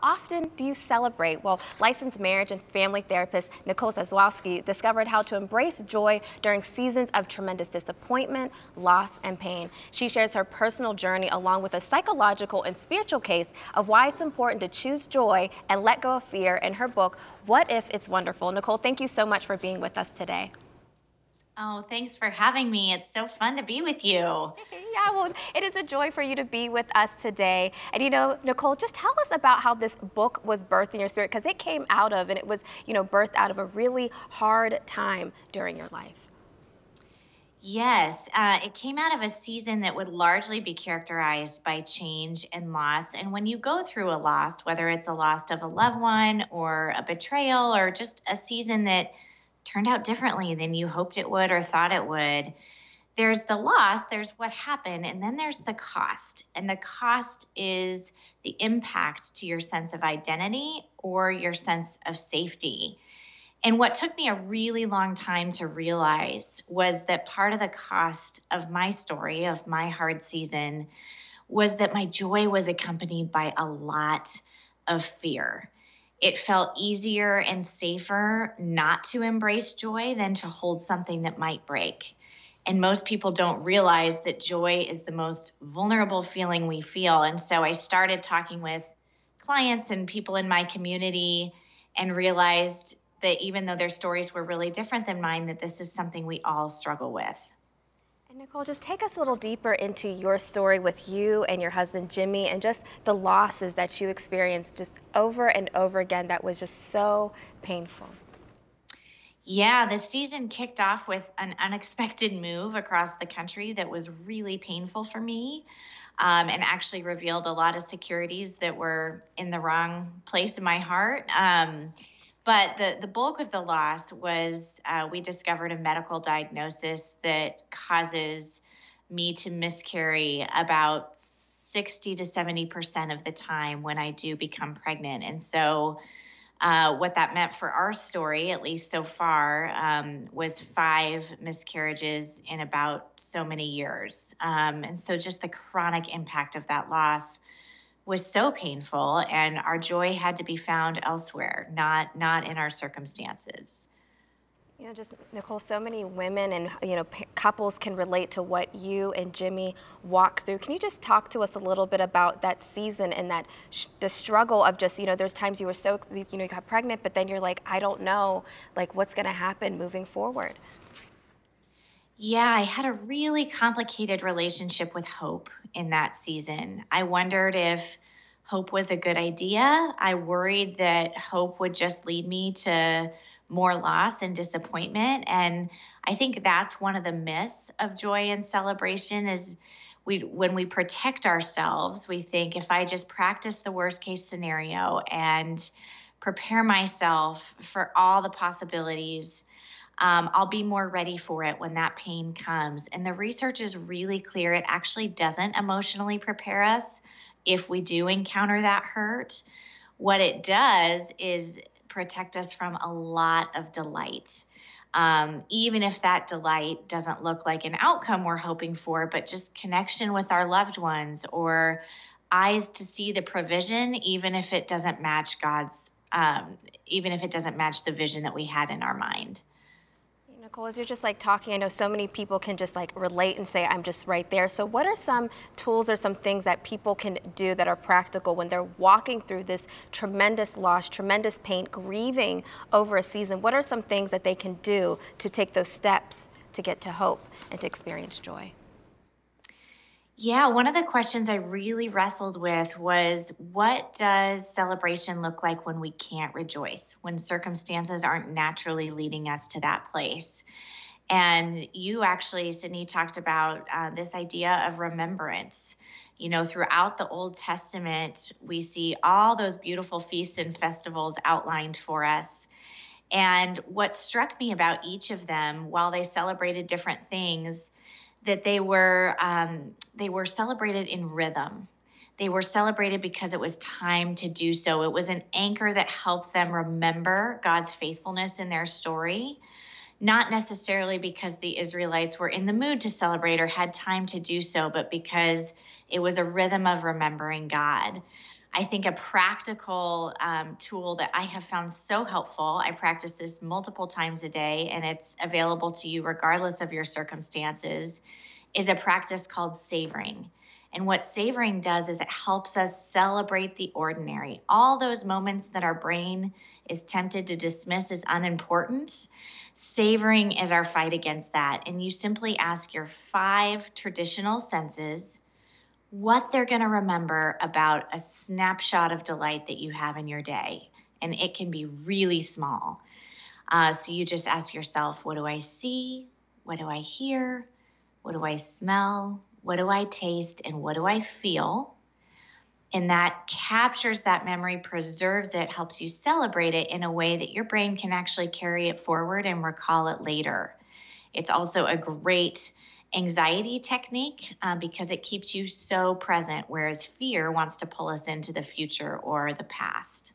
often do you celebrate? Well, licensed marriage and family therapist Nicole Zasowski discovered how to embrace joy during seasons of tremendous disappointment, loss, and pain. She shares her personal journey along with a psychological and spiritual case of why it's important to choose joy and let go of fear in her book, What If It's Wonderful? Nicole, thank you so much for being with us today. Oh, thanks for having me. It's so fun to be with you. Yeah, well, it is a joy for you to be with us today. And Nicole, just tell us about how this book was birthed in your spirit, because it came out of, and it was, birthed out of a really hard time during your life. Yes, it came out of a season that would largely be characterized by change and loss. And when you go through a loss, whether it's a loss of a loved one or a betrayal or just a season that turned out differently than you hoped it would or thought it would, there's the loss, there's what happened, and then there's the cost. And the cost is the impact to your sense of identity or your sense of safety. And what took me a really long time to realize was that part of the cost of my story, of my hard season, was that my joy was accompanied by a lot of fear. It felt easier and safer not to embrace joy than to hold something that might break. And most people don't realize that joy is the most vulnerable feeling we feel. And so I started talking with clients and people in my community and realized that even though their stories were really different than mine, that this is something we all struggle with. And Nicole, just take us a little deeper into your story with you and your husband, Jimmy, and just the losses that you experienced just over and over again that was just so painful. Yeah, the season kicked off with an unexpected move across the country that was really painful for me, and actually revealed a lot of securities that were in the wrong place in my heart. But the bulk of the loss was we discovered a medical diagnosis that causes me to miscarry about 60 to 70% of the time when I do become pregnant. And so what that meant for our story, at least so far, was 5 miscarriages in about so many years. And so just the chronic impact of that loss was so painful, and our joy had to be found elsewhere, not in our circumstances. Just Nicole, so many women and couples can relate to what you and Jimmy walk through. Can you just talk to us a little bit about that season and that the struggle of just there's times you were so you got pregnant, but then you're like, I don't know, like what's going to happen moving forward. Yeah, I had a really complicated relationship with hope in that season. I wondered if hope was a good idea. I worried that hope would just lead me to more loss and disappointment. And I think that's one of the myths of joy and celebration is when we protect ourselves, we think if I just practice the worst case scenario and prepare myself for all the possibilities, I'll be more ready for it when that pain comes. And the research is really clear. It actually doesn't emotionally prepare us if we do encounter that hurt. What it does is protect us from a lot of delight. Even if that delight doesn't look like an outcome we're hoping for, but just connection with our loved ones or eyes to see the provision, even if it doesn't match even if it doesn't match the vision that we had in our mind. Nicole, as you're just talking, I know so many people can just relate and say, I'm just right there. So what are some tools or some things that people can do that are practical when they're walking through this tremendous loss, tremendous pain, grieving over a season? What are some things that they can do to take those steps to get to hope and to experience joy? Yeah, one of the questions I really wrestled with was what does celebration look like when we can't rejoice, when circumstances aren't naturally leading us to that place? And you actually, Sydney, talked about this idea of remembrance. Throughout the Old Testament, we see all those beautiful feasts and festivals outlined for us. And what struck me about each of them, while they celebrated different things, that they were celebrated in rhythm. They were celebrated because it was time to do so. It was an anchor that helped them remember God's faithfulness in their story, not necessarily because the Israelites were in the mood to celebrate or had time to do so, but because it was a rhythm of remembering God. I think a practical tool that I have found so helpful, I practice this multiple times a day, and it's available to you regardless of your circumstances, is a practice called savoring. And what savoring does is it helps us celebrate the ordinary. All those moments that our brain is tempted to dismiss as unimportant, savoring is our fight against that. And you simply ask your 5 traditional senses what they're going to remember about a snapshot of delight that you have in your day. And it can be really small. So you just ask yourself, what do I see? What do I hear? What do I smell? What do I taste? And what do I feel? And that captures that memory, preserves it, helps you celebrate it in a way that your brain can actually carry it forward and recall it later. It's also a great anxiety technique because it keeps you so present, whereas fear wants to pull us into the future or the past.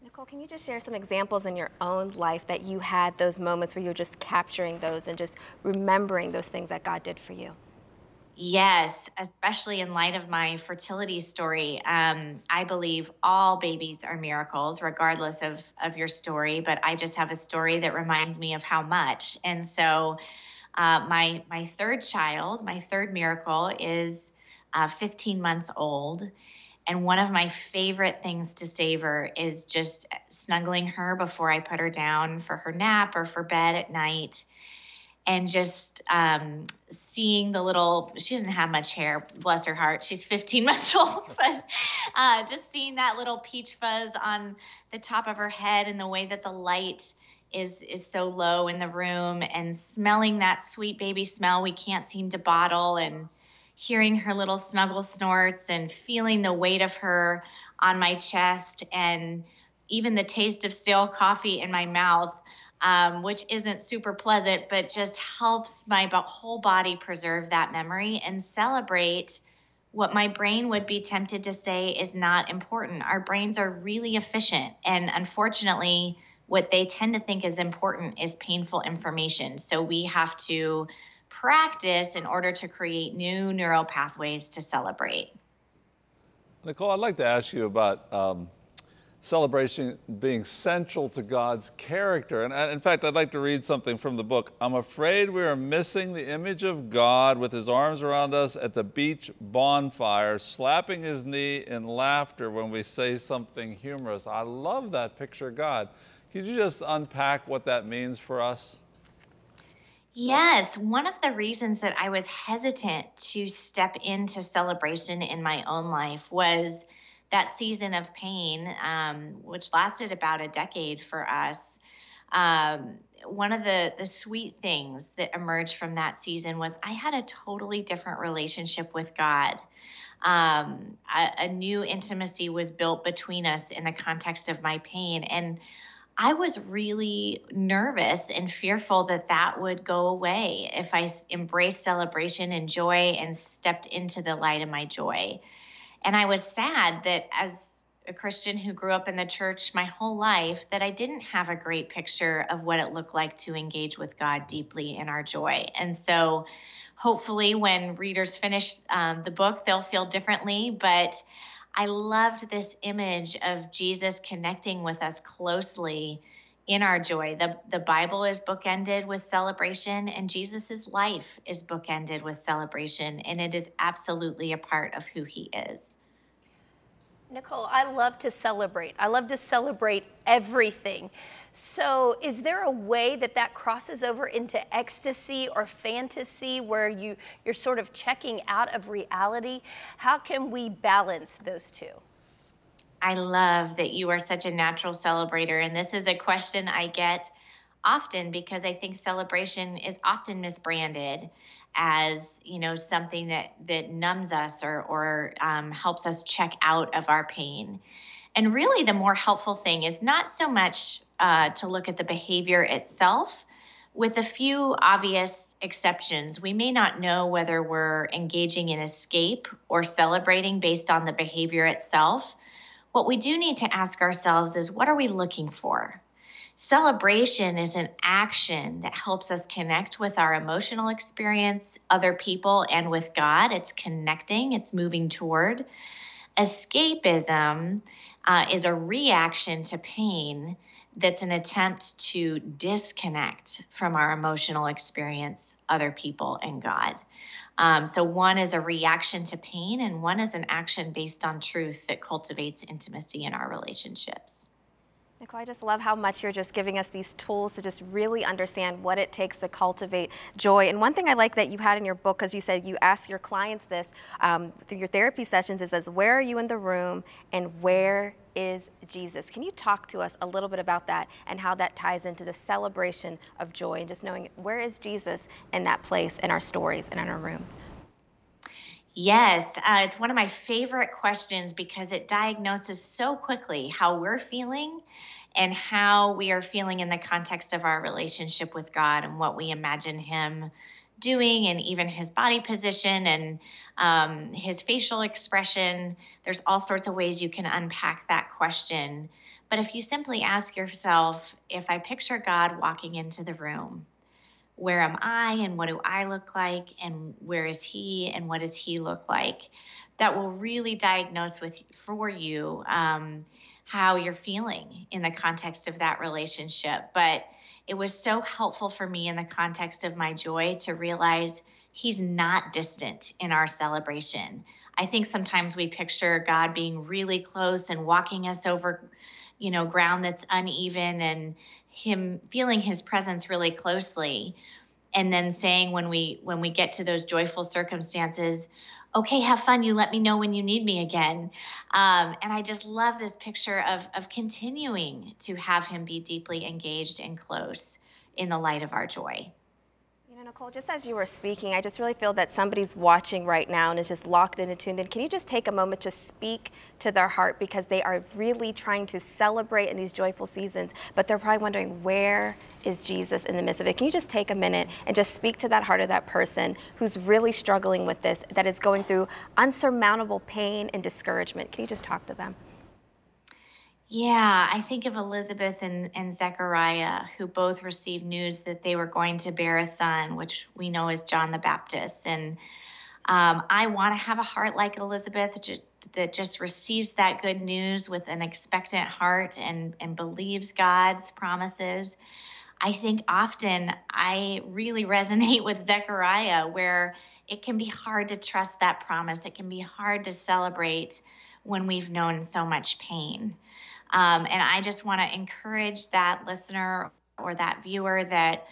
Nicole, can you just share some examples in your own life that you had those moments where you were just capturing those and just remembering those things that God did for you? Yes, especially in light of my fertility story. I believe all babies are miracles, regardless of your story, but I just have a story that reminds me of how much. And so my third child, my third miracle, is 15 months old. And one of my favorite things to savor is just snuggling her before I put her down for her nap or for bed at night. And just seeing the little, she doesn't have much hair, bless her heart. She's 15 months old, but just seeing that little peach fuzz on the top of her head and the way that the light is so low in the room, and smelling that sweet baby smell we can't seem to bottle, and hearing her little snuggle snorts and feeling the weight of her on my chest, and even the taste of stale coffee in my mouth, which isn't super pleasant, but just helps my whole body preserve that memory and celebrate what my brain would be tempted to say is not important. Our brains are really efficient, and unfortunately, what they tend to think is important is painful information. So we have to practice in order to create new neural pathways to celebrate. Nicole, I'd like to ask you about celebration being central to God's character. And in fact, I'd like to read something from the book. I'm afraid we are missing the image of God with his arms around us at the beach bonfire, slapping his knee in laughter when we say something humorous. I love that picture of God. Could you just unpack what that means for us? Yes, one of the reasons that I was hesitant to step into celebration in my own life was that season of pain, which lasted about a decade for us. One of the sweet things that emerged from that season was I had a totally different relationship with God. A new intimacy was built between us in the context of my pain. And I was really nervous and fearful that that would go away if I embraced celebration and joy and stepped into the light of my joy. And I was sad that as a Christian who grew up in the church my whole life, that I didn't have a great picture of what it looked like to engage with God deeply in our joy. And so hopefully when readers finish the book, they'll feel differently. But I loved this image of Jesus connecting with us closely in our joy. The Bible is bookended with celebration, and Jesus's life is bookended with celebration, and it is absolutely a part of who he is. Nicole, I love to celebrate. I love to celebrate everything. So is there a way that that crosses over into ecstasy or fantasy where you're sort of checking out of reality? How can we balance those two? I love that you are such a natural celebrator. And this is a question I get often because I think celebration is often misbranded as, something that numbs us or helps us check out of our pain. And really the more helpful thing is not so much to look at the behavior itself. With a few obvious exceptions, we may not know whether we're engaging in escape or celebrating based on the behavior itself. What we do need to ask ourselves is, what are we looking for? Celebration is an action that helps us connect with our emotional experience, other people, and with God. It's connecting, it's moving toward. Escapism is a reaction to pain that's an attempt to disconnect from our emotional experience, other people, and God. So one is a reaction to pain, and one is an action based on truth that cultivates intimacy in our relationships. Nicole, I just love how much you're just giving us these tools to just really understand what it takes to cultivate joy. And one thing I like that you had in your book, because you said you ask your clients this through your therapy sessions, it says, where are you in the room and where is Jesus? Can you talk to us a little bit about that and how that ties into the celebration of joy and just knowing where is Jesus in that place in our stories and in our rooms? Yes, it's one of my favorite questions because it diagnoses so quickly how we're feeling and how we are feeling in the context of our relationship with God and what we imagine Him doing, and even His body position and His facial expression. There's all sorts of ways you can unpack that question. But if you simply ask yourself, if I picture God walking into the room, where am I and what do I look like, and where is He and what does He look like? That will really diagnose for you how you're feeling in the context of that relationship. But it was so helpful for me in the context of my joy to realize He's not distant in our celebration. I think sometimes we picture God being really close and walking us over, ground that's uneven, and Him feeling His presence really closely, and then saying when we get to those joyful circumstances, okay, have fun, you let me know when you need me again. And I just love this picture of continuing to have Him be deeply engaged and close in the light of our joy. Nicole, just as you were speaking, I just really feel that somebody's watching right now and is just locked in and tuned in. Can you just take a moment to speak to their heart, because they are really trying to celebrate in these joyful seasons, but they're probably wondering, where is Jesus in the midst of it? Can you just take a minute and just speak to that heart of that person who's really struggling with this, that is going through unsurmountable pain and discouragement? Can you just talk to them? Yeah, I think of Elizabeth and Zechariah, who both received news that they were going to bear a son, which we know is John the Baptist. And I want to have a heart like Elizabeth that just receives that good news with an expectant heart and believes God's promises. I think often I really resonate with Zechariah, where it can be hard to trust that promise. It can be hard to celebrate when we've known so much pain. And I just want to encourage that listener or that viewer that,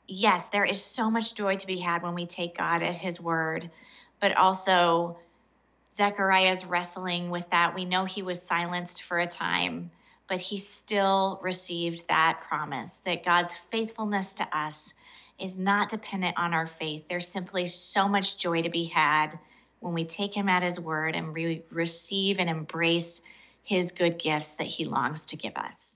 yes, there is so much joy to be had when we take God at His word, but also Zechariah's wrestling with that. We know he was silenced for a time, but he still received that promise that God's faithfulness to us is not dependent on our faith. There's simply so much joy to be had when we take Him at His word and receive and embrace His good gifts that He longs to give us.